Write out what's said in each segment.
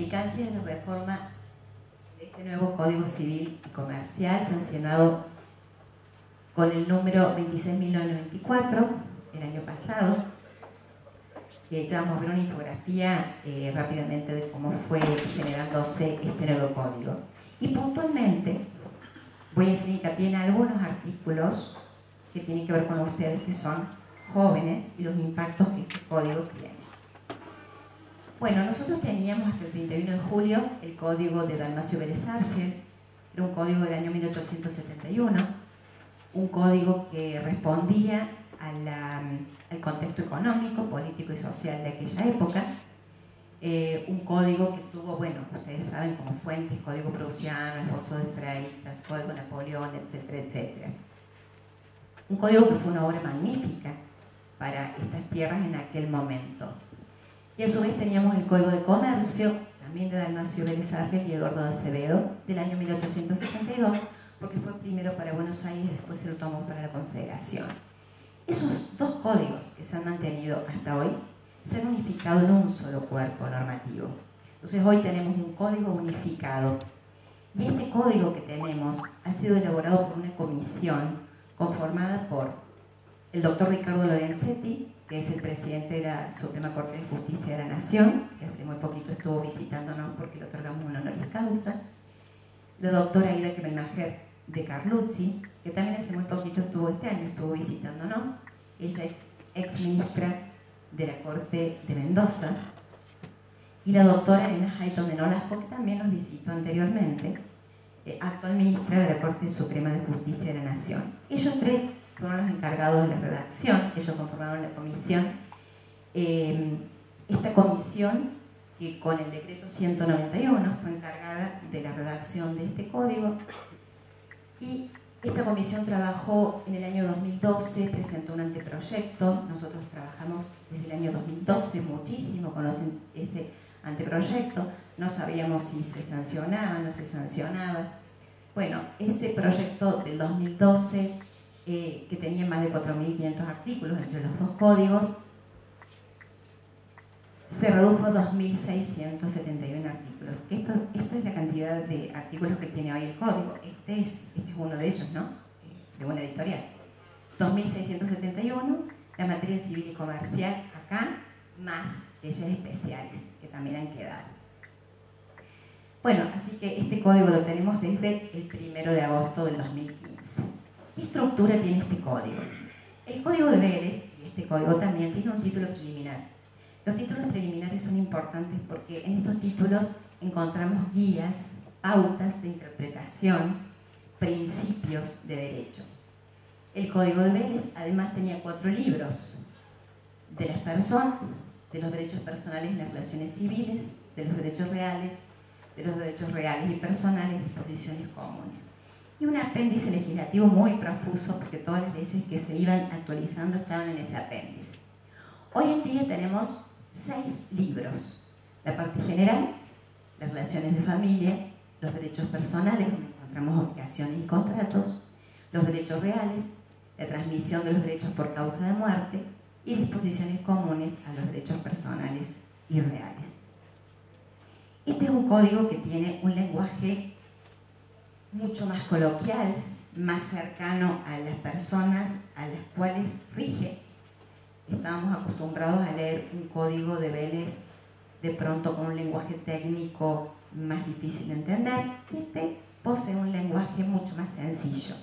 implicancias de la reforma de este nuevo Código Civil y Comercial, sancionado con el número 26.994 el año pasado. Ya vamos a ver una infografía rápidamente de cómo fue generándose este nuevo código. Y puntualmente voy a hacer hincapié en algunos artículos que tienen que ver con ustedes, que son jóvenes, y los impactos que este código tiene. Bueno, nosotros teníamos hasta el 31 de julio el código de Dalmacio Vélez Arfiel. Era un código del año 1871, un código que respondía al contexto económico, político y social de aquella época. Un código que tuvo, bueno, ustedes saben, como fuentes, Código Prusiano, Esbozo de Freitas, Código Napoleón, etcétera, etcétera. Un código que fue una obra magnífica para estas tierras en aquel momento. Y a su vez teníamos el Código de Comercio, también de Dalmacio Vélez Arfiel y Eduardo de Acevedo, del año 1872, porque fue primero para Buenos Aires y después se lo tomó para la Confederación. Esos dos códigos que se han mantenido hasta hoy se han unificado en un solo cuerpo normativo. Entonces hoy tenemos un código unificado. Y este código que tenemos ha sido elaborado por una comisión conformada por el doctor Ricardo Lorenzetti, que es el presidente de la Suprema Corte de Justicia de la Nación, que hace muy poquito estuvo visitándonos porque le otorgamos un honoris causa, la doctora Aida Kremelmacher de Carlucci, que también hace muy poquito estuvo visitándonos. Ella es ex ministra de la Corte de Mendoza, y la doctora Elena Hayton de Nolasco, que también nos visitó anteriormente, actual ministra de la Corte Suprema de Justicia de la Nación. Ellos tres fueron los encargados de la redacción, ellos conformaron la comisión. Esta comisión, que con el decreto 191 fue encargada de la redacción de este código, y esta comisión trabajó en el año 2012, presentó un anteproyecto. Nosotros trabajamos desde el año 2012 muchísimo con ese anteproyecto, no sabíamos si se sancionaba o no se sancionaba. Bueno, ese proyecto del 2012, que tenía más de 4.500 artículos entre los dos códigos, se redujo a 2.671 artículos. Esta es la cantidad de artículos que tiene hoy el código. Este es uno de ellos, ¿no? De una editorial. 2.671, la materia civil y comercial acá, más leyes especiales que también han quedado. Bueno, así que este código lo tenemos desde el 1 de agosto del 2015. ¿Qué estructura tiene este código? El Código de Vélez, y este código también, tiene un título preliminar. Los títulos preliminares son importantes porque en estos títulos encontramos guías, pautas de interpretación, principios de derecho. El Código de Vélez además tenía 4 libros: de las personas, de los derechos personales y las relaciones civiles, de los derechos reales y personales, disposiciones comunes. Y un apéndice legislativo muy profuso, porque todas las leyes que se iban actualizando estaban en ese apéndice. Hoy en día tenemos 6 libros: la parte general, las relaciones de familia, los derechos personales, donde encontramos obligaciones y contratos, los derechos reales, la transmisión de los derechos por causa de muerte y disposiciones comunes a los derechos personales y reales. Este es un código que tiene un lenguaje mucho más coloquial, más cercano a las personas a las cuales rige. Estábamos acostumbrados a leer un código de Vélez de pronto con un lenguaje técnico más difícil de entender. Este posee un lenguaje mucho más sencillo.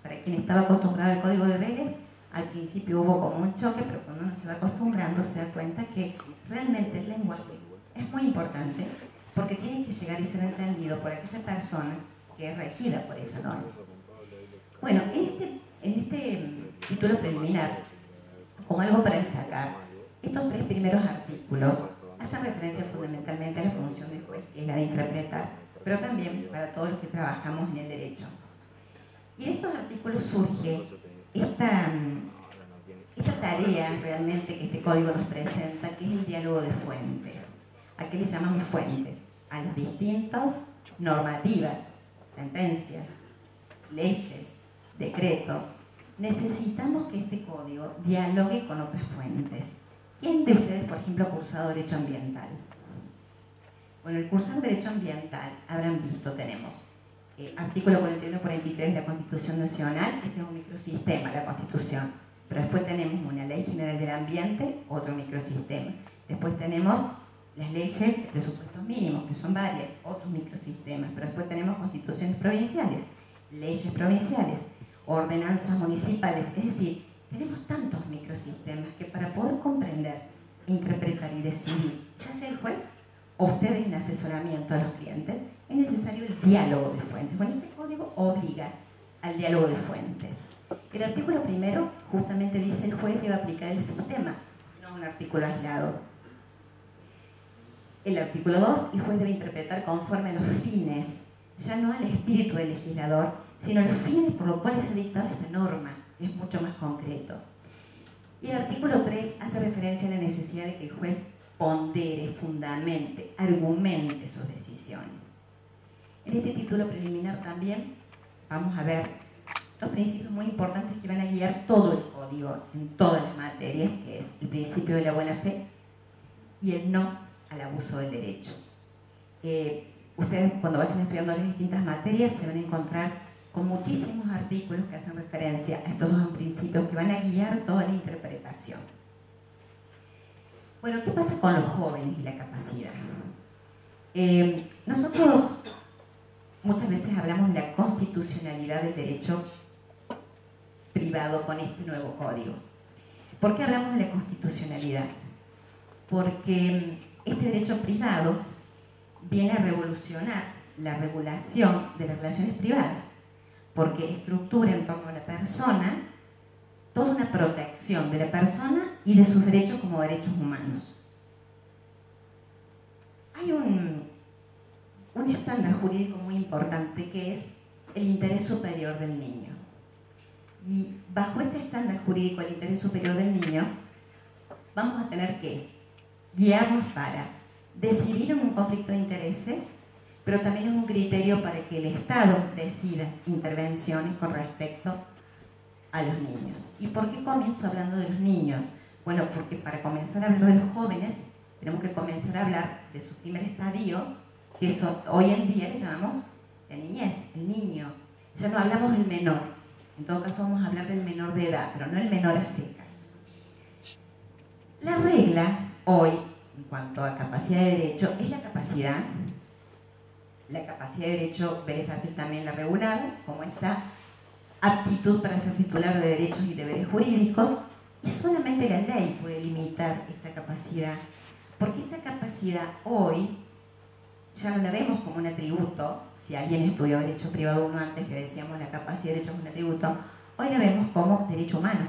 Para quien estaba acostumbrado al código de Vélez, al principio hubo como un choque, pero cuando uno se va acostumbrando se da cuenta que realmente el lenguaje es muy importante, porque tiene que llegar y ser entendido por aquella persona que es regida por esa norma. Bueno, en este título preliminar, como algo para destacar, estos 3 primeros artículos hacen referencia fundamentalmente a la función del juez, que es la de interpretar, pero también para todos los que trabajamos en el derecho. Y de estos artículos surge esta tarea realmente que este código nos presenta, que es el diálogo de fuentes. ¿A qué le llamamos fuentes? A las distintas normativas, sentencias, leyes, decretos. Necesitamos que este código dialogue con otras fuentes. ¿Quién de ustedes, por ejemplo, ha cursado Derecho Ambiental? Bueno, el cursar Derecho Ambiental, habrán visto, tenemos artículo 41-43 de la Constitución Nacional, ese es un microsistema, la Constitución. Pero después tenemos una Ley General del Ambiente, otro microsistema. Después tenemos las leyes de presupuestos mínimos, que son varias, otros microsistemas. Pero después tenemos constituciones provinciales, leyes provinciales, ordenanzas municipales. Es decir, tenemos tantos microsistemas que para poder comprender, interpretar y decidir, ya sea el juez o ustedes en asesoramiento a los clientes, es necesario el diálogo de fuentes. Bueno, este código obliga al diálogo de fuentes. El artículo primero justamente dice el juez debe aplicar el sistema, no un artículo aislado. El artículo 2, el juez debe interpretar conforme a los fines, ya no al espíritu del legislador, sino a los fines por los cuales se ha dictado esta norma, que es mucho más concreto. Y el artículo 3 hace referencia a la necesidad de que el juez pondere, fundamente, argumente sus decisiones. En este título preliminar también vamos a ver dos principios muy importantes que van a guiar todo el código en todas las materias, que es el principio de la buena fe y el no al abuso del derecho. Ustedes cuando vayan estudiando las distintas materias se van a encontrar con muchísimos artículos que hacen referencia a estos dos principios que van a guiar toda la interpretación. Bueno, ¿qué pasa con los jóvenes y la capacidad? Nosotros muchas veces hablamos de la constitucionalidad del derecho privado con este nuevo código. ¿Por qué hablamos de la constitucionalidad? Porque este derecho privado viene a revolucionar la regulación de las relaciones privadas, porque estructura en torno a la persona toda una protección de la persona y de sus derechos como derechos humanos. Hay un estándar jurídico muy importante que es el interés superior del niño. Y bajo este estándar jurídico del interés superior del niño, vamos a tener que guiarnos para decidir en un conflicto de intereses, pero también en un criterio para que el Estado decida intervenciones con respecto a los niños. ¿Y por qué comienzo hablando de los niños? Bueno, porque para comenzar a hablar de los jóvenes, tenemos que comenzar a hablar de su primer estadio, que eso, hoy en día le llamamos la niñez, el niño. Ya no hablamos del menor. En todo caso vamos a hablar del menor de edad, pero no el menor a secas. La regla hoy, en cuanto a capacidad de derecho, es la capacidad. La capacidad de derecho, Vélez Arfield también la ha regulado, como esta aptitud para ser titular de derechos y deberes jurídicos, y solamente la ley puede limitar esta capacidad, porque esta capacidad hoy ya no la vemos como un atributo. Si alguien estudió Derecho Privado 1 antes, que decíamos la capacidad de derecho es un atributo, hoy la vemos como derecho humano.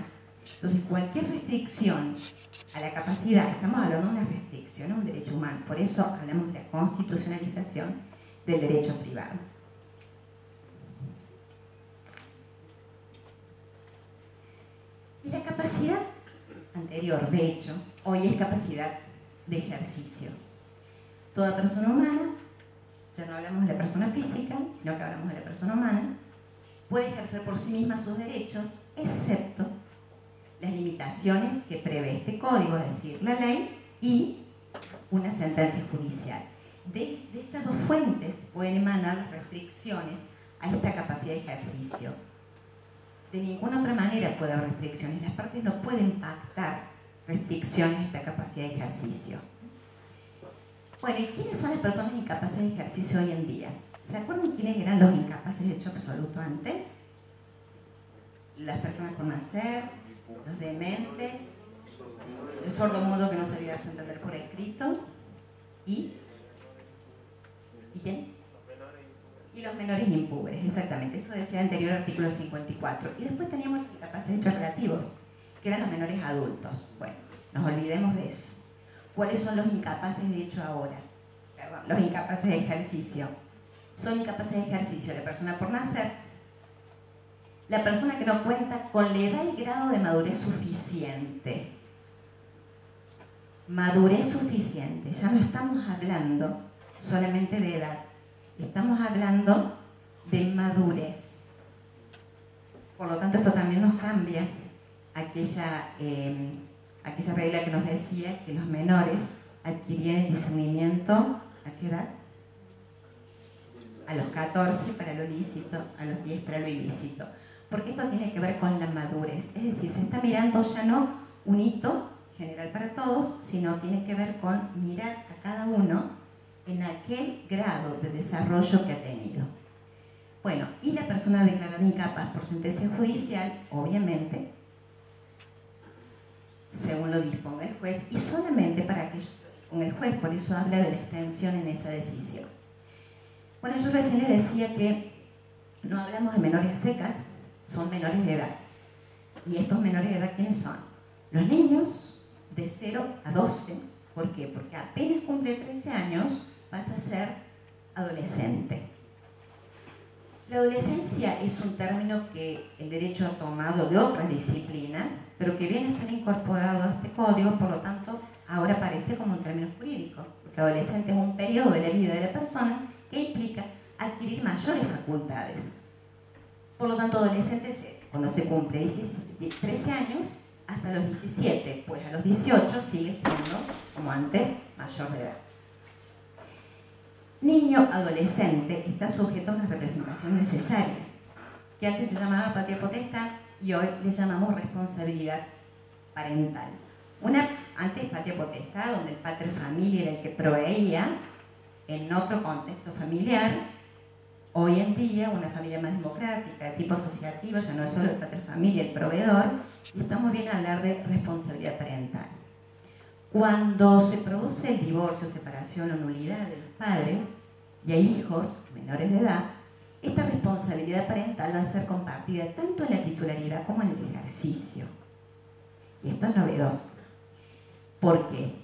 Entonces cualquier restricción a la capacidad, estamos hablando de una restricción a un derecho humano, por eso hablamos de la constitucionalización del derecho privado. Y la capacidad anterior, de hecho, hoy es capacidad de ejercicio. Toda persona humana, ya no hablamos de la persona física, sino que hablamos de la persona humana, puede ejercer por sí misma sus derechos, excepto las limitaciones que prevé este código, es decir, la ley y una sentencia judicial. De estas dos fuentes pueden emanar las restricciones a esta capacidad de ejercicio. De ninguna otra manera puede haber restricciones. Las partes no pueden pactar restricciones a esta capacidad de ejercicio. Bueno, ¿y quiénes son las personas incapaces de ejercicio hoy en día? ¿Se acuerdan quiénes eran los incapaces de hecho absoluto antes? Las personas por nacer, los dementes, el sordomudo que no sabía darse a entender por escrito, ¿y quién? Y los menores impúberes, exactamente, eso decía el anterior artículo 54. Y después teníamos los incapaces de hechos relativos, que eran los menores adultos. Bueno, nos olvidemos de eso. ¿Cuáles son los incapaces de hecho ahora? Perdón, los incapaces de ejercicio. Son incapaces de ejercicio la persona por nacer, la persona que no cuenta con la edad y grado de madurez suficiente. Madurez suficiente, ya no estamos hablando solamente de edad, estamos hablando de madurez. Por lo tanto, esto también nos cambia aquella regla que nos decía que los menores adquirían el discernimiento ¿A qué edad? A los 14 para lo lícito, a los 10 para lo ilícito. Porque esto tiene que ver con la madurez. Es decir, se está mirando ya no un hito general para todos, sino tiene que ver con mirar a cada uno en aquel grado de desarrollo que ha tenido. Bueno, y la persona declarada incapaz por sentencia judicial, obviamente, según lo disponga el juez, y solamente para que con el juez, por eso habla de la extensión en esa decisión. Bueno, yo recién les decía que no hablamos de menores secas, son menores de edad. ¿Y estos menores de edad quiénes son? Los niños de 0 a 12. ¿Por qué? Porque apenas cumple 13 años pasa a ser adolescente. La adolescencia es un término que el derecho ha tomado de otras disciplinas, pero que viene a ser incorporado a este código, por lo tanto, ahora aparece como un término jurídico, porque adolescente es un periodo de la vida de la persona que implica adquirir mayores facultades. Por lo tanto, adolescente es cuando se cumple 13 años hasta los 17, pues a los 18 sigue siendo, como antes, mayor de edad. Niño adolescente está sujeto a una representación necesaria, que antes se llamaba patria potestad y hoy le llamamos responsabilidad parental. Antes patria potestad, donde el pater familia era el que proveía en otro contexto familiar. Hoy en día, una familia más democrática, de tipo asociativo, ya no es solo el pater familia, el proveedor, y estamos bien a hablar de responsabilidad parental. Cuando se produce el divorcio, separación o nulidad de los padres y hay hijos menores de edad, esta responsabilidad parental va a ser compartida tanto en la titularidad como en el ejercicio. Y esto es novedoso, porque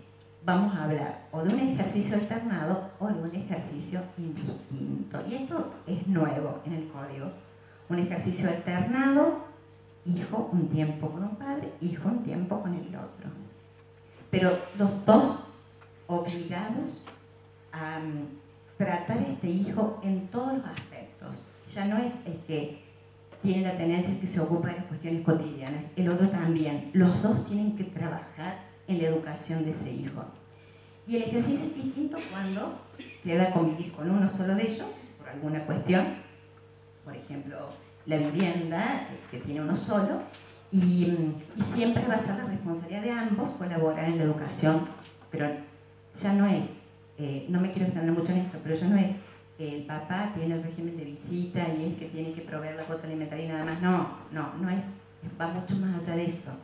vamos a hablar o de un ejercicio alternado o de un ejercicio indistinto. Y esto es nuevo en el código. Un ejercicio alternado, hijo un tiempo con un padre, hijo un tiempo con el otro. Pero los dos obligados a tratar a este hijo en todos los aspectos. Ya no es el que tiene la tendencia que se ocupa de las cuestiones cotidianas, el otro también. Los dos tienen que trabajar en la educación de ese hijo. Y el ejercicio es distinto cuando queda convivir con uno solo de ellos, por alguna cuestión, por ejemplo, la vivienda, que tiene uno solo, y siempre va a ser la responsabilidad de ambos colaborar en la educación, pero ya no es, no me quiero extender mucho en esto, pero ya no es el papá tiene el régimen de visita y es que tiene que proveer la cuota alimentaria y nada más. No es, va mucho más allá de eso.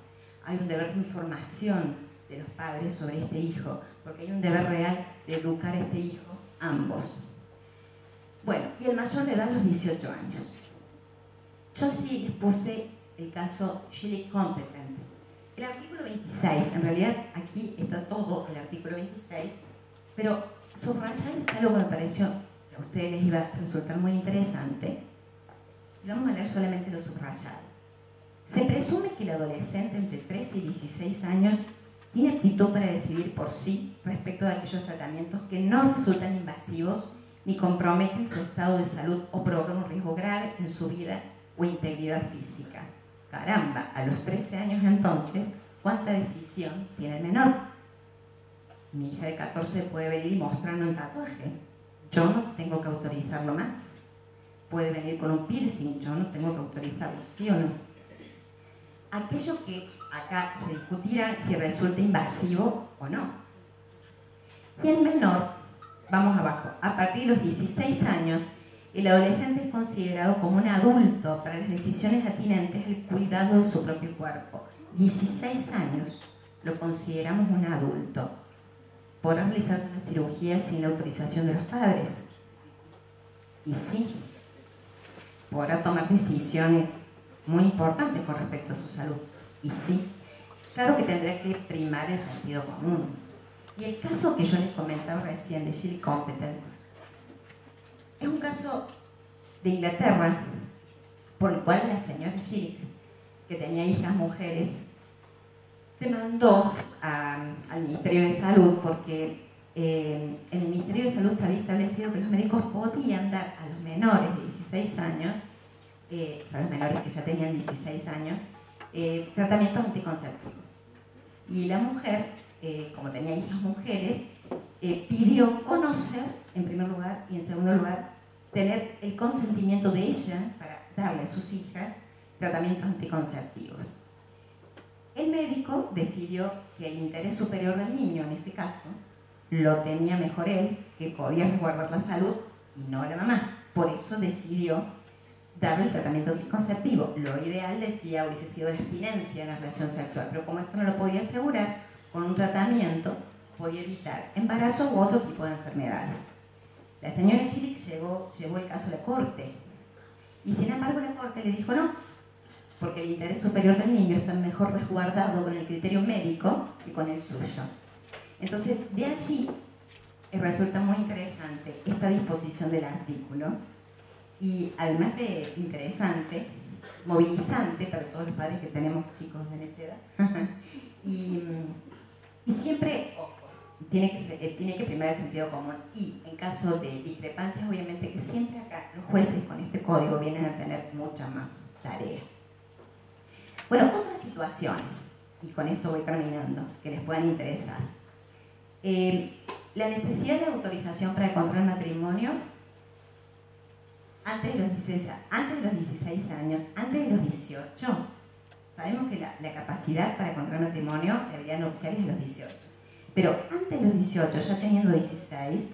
Hay un deber de información de los padres sobre este hijo, porque hay un deber real de educar a este hijo ambos. Bueno, y el mayor de edad a los 18 años. Yo sí les puse el caso Chile Competent. El artículo 26, en realidad aquí está todo el artículo 26, pero subrayar es algo que me pareció que a ustedes les iba a resultar muy interesante. Y vamos a leer solamente lo subrayado. Se presume que el adolescente entre 13 y 16 años tiene aptitud para decidir por sí respecto de aquellos tratamientos que no resultan invasivos ni comprometen su estado de salud o provocan un riesgo grave en su vida o integridad física. Caramba, a los 13 años entonces, ¿cuánta decisión tiene el menor? Mi hija de 14 puede venir y mostrarme un tatuaje. Yo no tengo que autorizarlo más. Puede venir con un piercing, yo no tengo que autorizarlo, ¿sí o no? Aquello que acá se discutirá si resulta invasivo o no. Y el menor, vamos abajo, a partir de los 16 años, el adolescente es considerado como un adulto para las decisiones atinentes al cuidado de su propio cuerpo. 16 años lo consideramos un adulto. ¿Podrá realizarse una cirugía sin la autorización de los padres? Y sí. ¿Podrá tomar decisiones muy importantes con respecto a su salud? Y sí. Claro que tendrá que primar el sentido común. Y el caso que yo les comentaba recién de Chile Competent es un caso de Inglaterra por el cual la señora Chile, que tenía hijas mujeres, demandó al Ministerio de Salud porque en el Ministerio de Salud se había establecido que los médicos podían dar a los menores de 16 años, o sea, los menores que ya tenían 16 años, tratamientos anticonceptivos. Y la mujer, como tenía hijas mujeres, pidió conocer, en primer lugar, y en segundo lugar, tener el consentimiento de ella para darle a sus hijas tratamientos anticonceptivos. El médico decidió que el interés superior del niño, en este caso, lo tenía mejor él, que podía resguardar la salud y no la mamá. Por eso decidió darle el tratamiento anticonceptivo. Lo ideal, decía, hubiese sido la abstinencia en la relación sexual, pero como esto no lo podía asegurar, con un tratamiento podía evitar embarazo u otro tipo de enfermedades. La señora Gillick llevó el caso a la corte, y sin embargo la corte le dijo no, porque el interés superior del niño está mejor resguardado con el criterio médico que con el suyo. Entonces, de allí resulta muy interesante esta disposición del artículo, y además de interesante, movilizante para todos los padres que tenemos chicos de esa edad. y siempre, ojo, tiene que primar el sentido común, y en caso de discrepancias, obviamente que siempre acá los jueces con este código vienen a tener mucha más tarea. Bueno, otras situaciones, y con esto voy terminando, que les puedan interesar. La necesidad de autorización para contraer matrimonio antes de los 16 años, antes de los 18. Sabemos que la capacidad para contraer matrimonio, la vida nupcial, es de los 18. Pero antes de los 18, ya teniendo 16,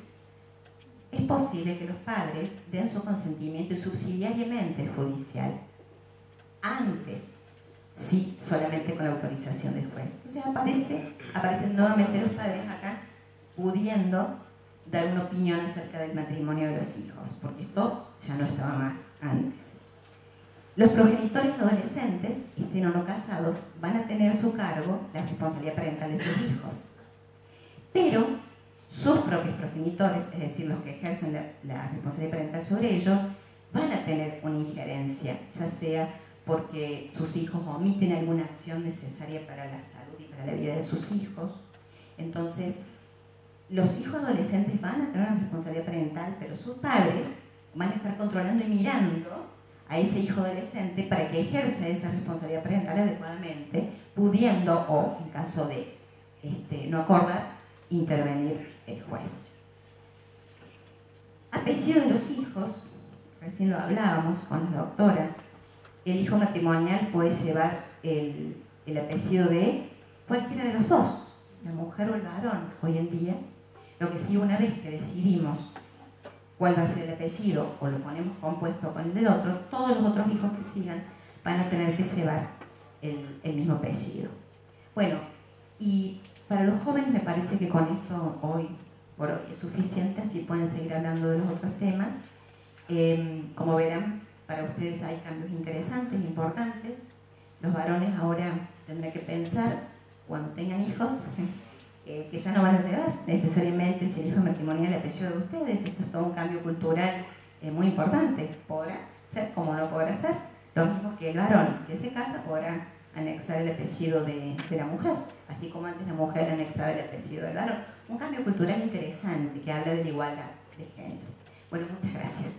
es posible que los padres den su consentimiento, y subsidiariamente el judicial, antes, sí, solamente con la autorización del juez. O sea, aparecen nuevamente los padres acá pudiendo dar una opinión acerca del matrimonio de los hijos, porque esto ya no estaba más antes. Los progenitores adolescentes, estén o no casados, van a tener a su cargo la responsabilidad parental de sus hijos. Pero sus propios progenitores, es decir, los que ejercen la responsabilidad parental sobre ellos, van a tener una injerencia, ya sea porque sus hijos omiten alguna acción necesaria para la salud y para la vida de sus hijos. Entonces, los hijos adolescentes van a tener una responsabilidad parental, pero sus padres van a estar controlando y mirando a ese hijo adolescente para que ejerza esa responsabilidad parental adecuadamente, pudiendo, o en caso de no acordar, intervenir el juez. Apellido de los hijos, recién lo hablábamos con las doctoras. El hijo matrimonial puede llevar el apellido de cualquiera de los dos, la mujer o el varón, hoy en día. Lo que sí, una vez que decidimos cuál va a ser el apellido, o lo ponemos compuesto con el del otro, todos los otros hijos que sigan van a tener que llevar el mismo apellido. Bueno, y para los jóvenes me parece que con esto por hoy es suficiente, así pueden seguir hablando de los otros temas. Como verán, para ustedes hay cambios interesantes, importantes. Los varones ahora tendrán que pensar, cuando tengan hijos, que ya no van a llevar necesariamente, si el hijo matrimonial, el apellido de ustedes. Esto es todo un cambio cultural muy importante. Podrá ser como no podrá ser. Lo mismo que el varón que se casa podrá anexar el apellido de la mujer, así como antes la mujer anexaba el apellido del varón. Un cambio cultural interesante que habla de la igualdad de género. Bueno, muchas gracias.